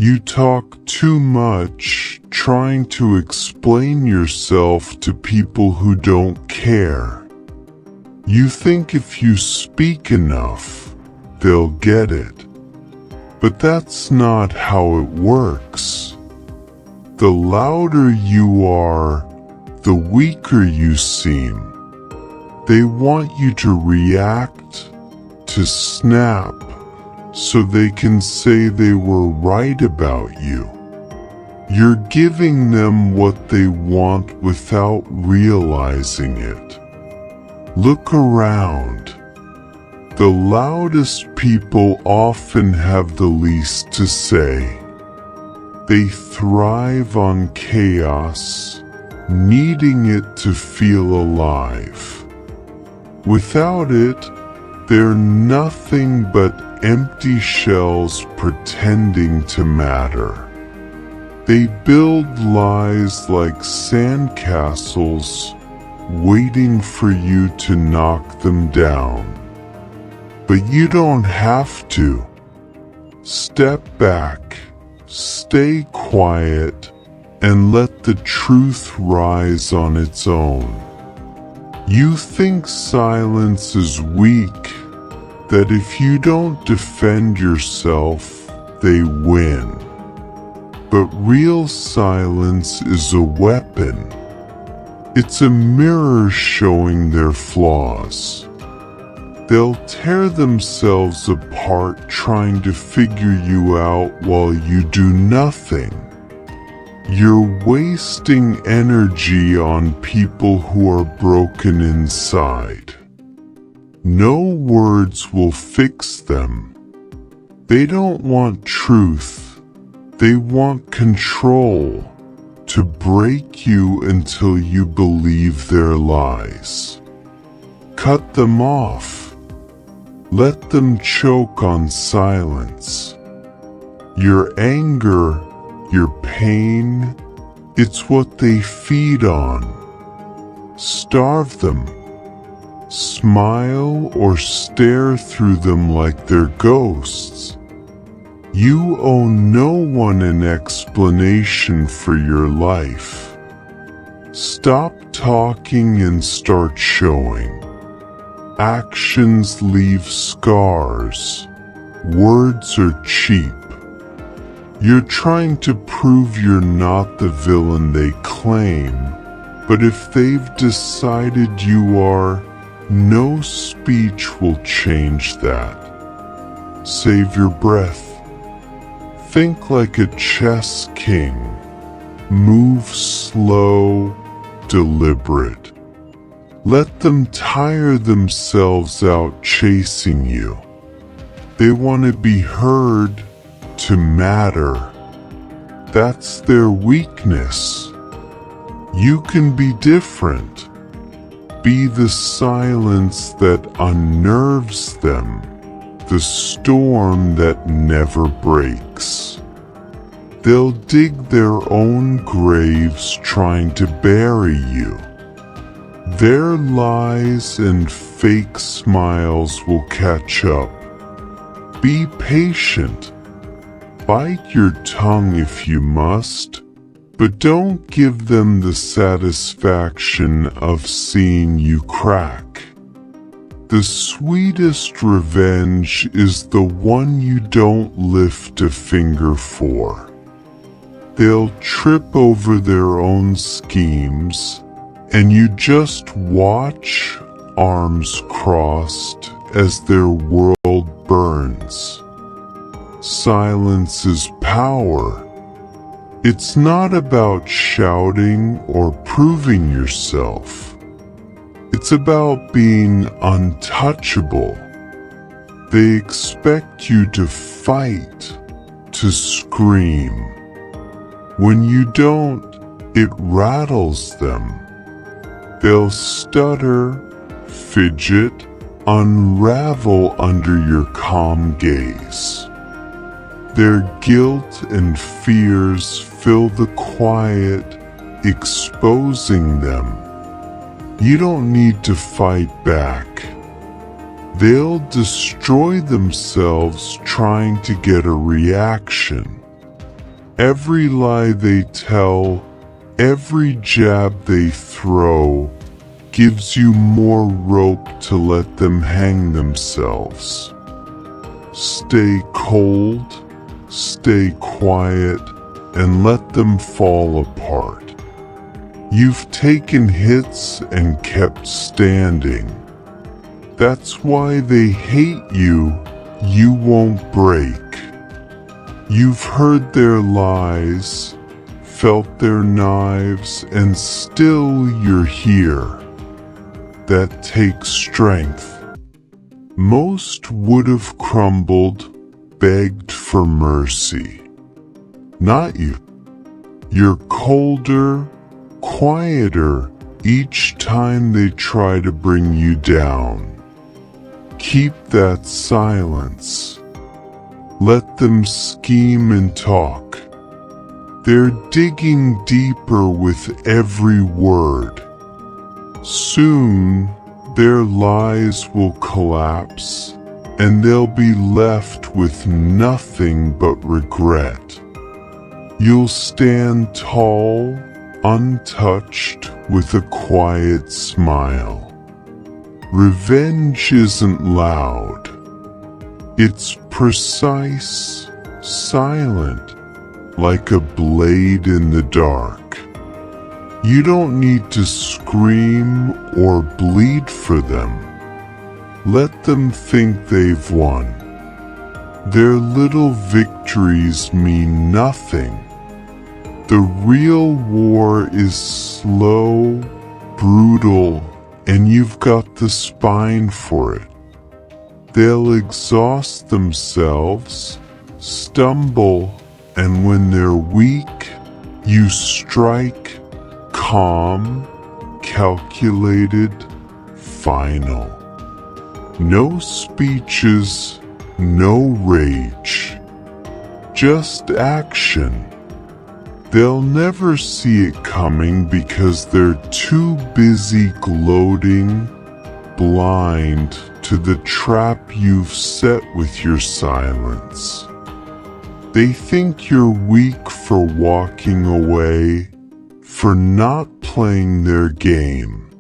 You talk too much, trying to explain yourself to people who don't care. You think if you speak enough, they'll get it. But that's not how it works. The louder you are, the weaker you seem. They want you to react, to snap, so they can say they were right about you. You're giving them what they want without realizing it. Look around. The loudest people often have the least to say. They thrive on chaos, needing it to feel alive. Without it, they're nothing but empty shells pretending to matter. They build lies like sandcastles, waiting for you to knock them down. But you don't have to. Step back, stay quiet, and let the truth rise on its own. You think silence is weak, that if you don't defend yourself, they win. But real silence is a weapon. It's a mirror showing their flaws. They'll tear themselves apart trying to figure you out while you do nothing. You're wasting energy on people who are broken inside. No words will fix them. They don't want truth. They want control, to break you until you believe their lies. Cut them off. Let them choke on silence. Your anger, your pain, it's what they feed on. Starve them. Smile or stare through them like they're ghosts. You owe no one an explanation for your life. Stop talking and start showing. Actions leave scars. Words are cheap. You're trying to prove you're not the villain they claim, but if they've decided you are, no speech will change that. Save your breath. Think like a chess king. Move slow, deliberate. Let them tire themselves out chasing you. They want to be heard, to matter. That's their weakness. You can be different. Be the silence that unnerves them, the storm that never breaks. They'll dig their own graves trying to bury you. Their lies and fake smiles will catch up. Be patient. Bite your tongue if you must, but don't give them the satisfaction of seeing you crack. The sweetest revenge is the one you don't lift a finger for. They'll trip over their own schemes, and you just watch, arms crossed, as their world burns. Silence is power. It's not about shouting or proving yourself. It's about being untouchable. They expect you to fight, to scream. When you don't, it rattles them. They'll stutter, fidget, unravel under your calm gaze. Their guilt and fears fill the quiet, exposing them. You don't need to fight back. They'll destroy themselves trying to get a reaction. Every lie they tell, every jab they throw, gives you more rope to let them hang themselves. Stay cold, stay quiet, and let them fall apart. You've taken hits and kept standing. That's why they hate you. You won't break. You've heard their lies, felt their knives, and still you're here. That takes strength. Most would have crumbled, begged for mercy. Not you. You're colder, quieter each time they try to bring you down. Keep that silence. Let them scheme and talk. They're digging deeper with every word. Soon, their lies will collapse, and they'll be left with nothing but regret. You'll stand tall, untouched, with a quiet smile. Revenge isn't loud. It's precise, silent, like a blade in the dark. You don't need to scream or bleed for them. Let them think they've won. Their little victories mean nothing. The real war is slow, brutal, and you've got the spine for it. They'll exhaust themselves, stumble, and when they're weak, you strike, calm, calculated, final. No speeches, no rage, just action. They'll never see it coming because they're too busy gloating, blind to the trap you've set with your silence. They think you're weak for walking away, for not playing their game.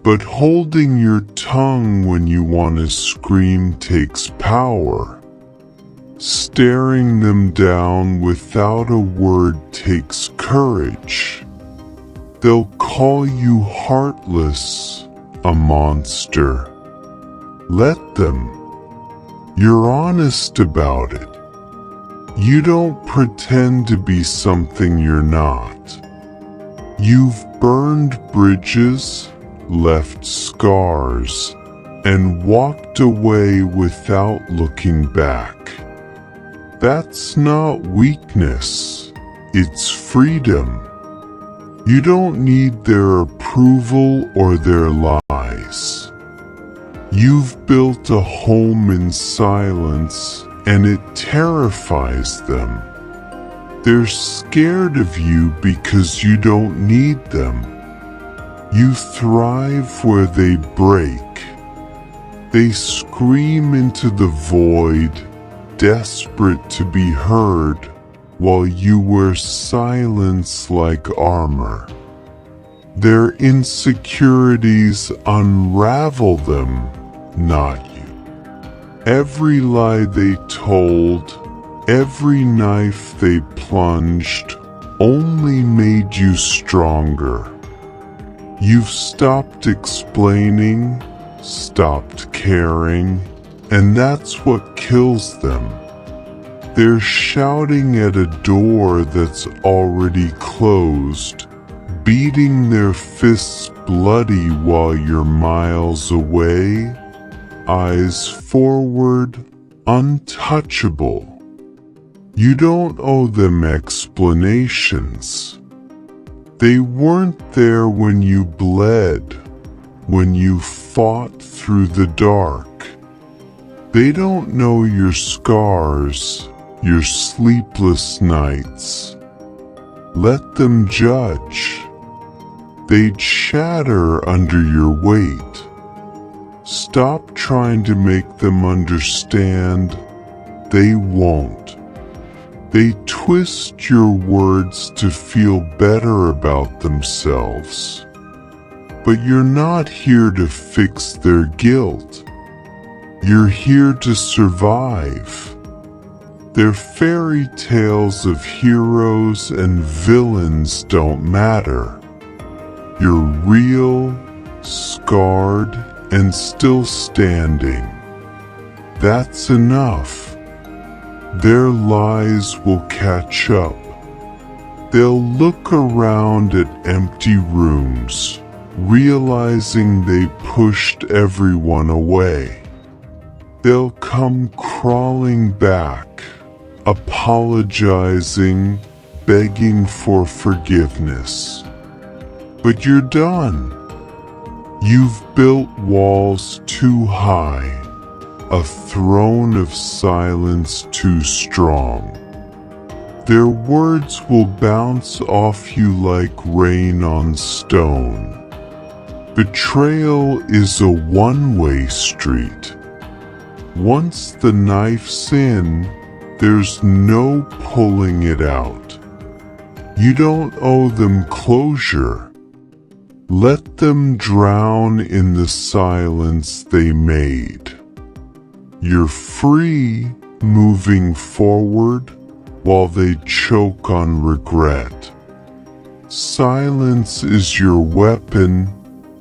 But holding your tongue when you want to scream takes power. Staring them down without a word takes courage. They'll call you heartless, a monster. Let them. You're honest about it. You don't pretend to be something you're not. You've burned bridges, left scars, and walked away without looking back. That's not weakness, it's freedom. You don't need their approval or their lies. You've built a home in silence, and it terrifies them. They're scared of you because you don't need them. You thrive where they break. They scream into the void, desperate to be heard, while you wear silence like armor. Their insecurities unravel them, not you. Every lie they told, every knife they plunged, only made you stronger. You've stopped explaining, stopped caring, and that's what kills them. They're shouting at a door that's already closed, beating their fists bloody while you're miles away, eyes forward, untouchable. You don't owe them explanations. They weren't there when you bled, when you fought through the dark. They don't know your scars, your sleepless nights. Let them judge. They'd shatter under your weight. Stop trying to make them understand. They won't. They twist your words to feel better about themselves. But you're not here to fix their guilt. You're here to survive. Their fairy tales of heroes and villains don't matter. You're real, scarred, and still standing. That's enough. Their lies will catch up. They'll look around at empty rooms, realizing they pushed everyone away. They'll come crawling back, apologizing, begging for forgiveness. But you're done. You've built walls too high, a throne of silence too strong. Their words will bounce off you like rain on stone. Betrayal is a one-way street. Once the knife's in, there's no pulling it out. You don't owe them closure. Let them drown in the silence they made. You're free, moving forward while they choke on regret. Silence is your weapon,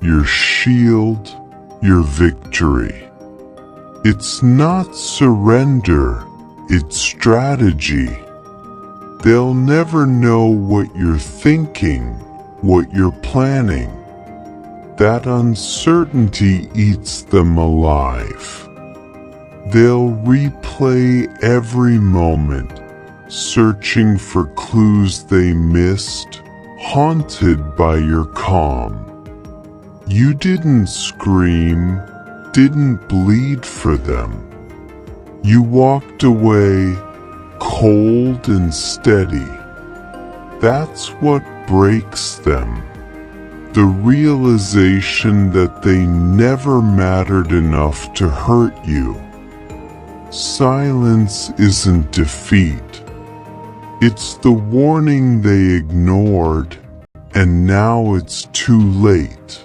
your shield, your victory. It's not surrender, it's strategy. They'll never know what you're thinking, what you're planning. That uncertainty eats them alive. They'll replay every moment, searching for clues they missed, haunted by your calm. You didn't scream, didn't bleed for them. You walked away, cold and steady. That's what breaks them. The realization that they never mattered enough to hurt you. Silence isn't defeat. It's the warning they ignored, and now it's too late.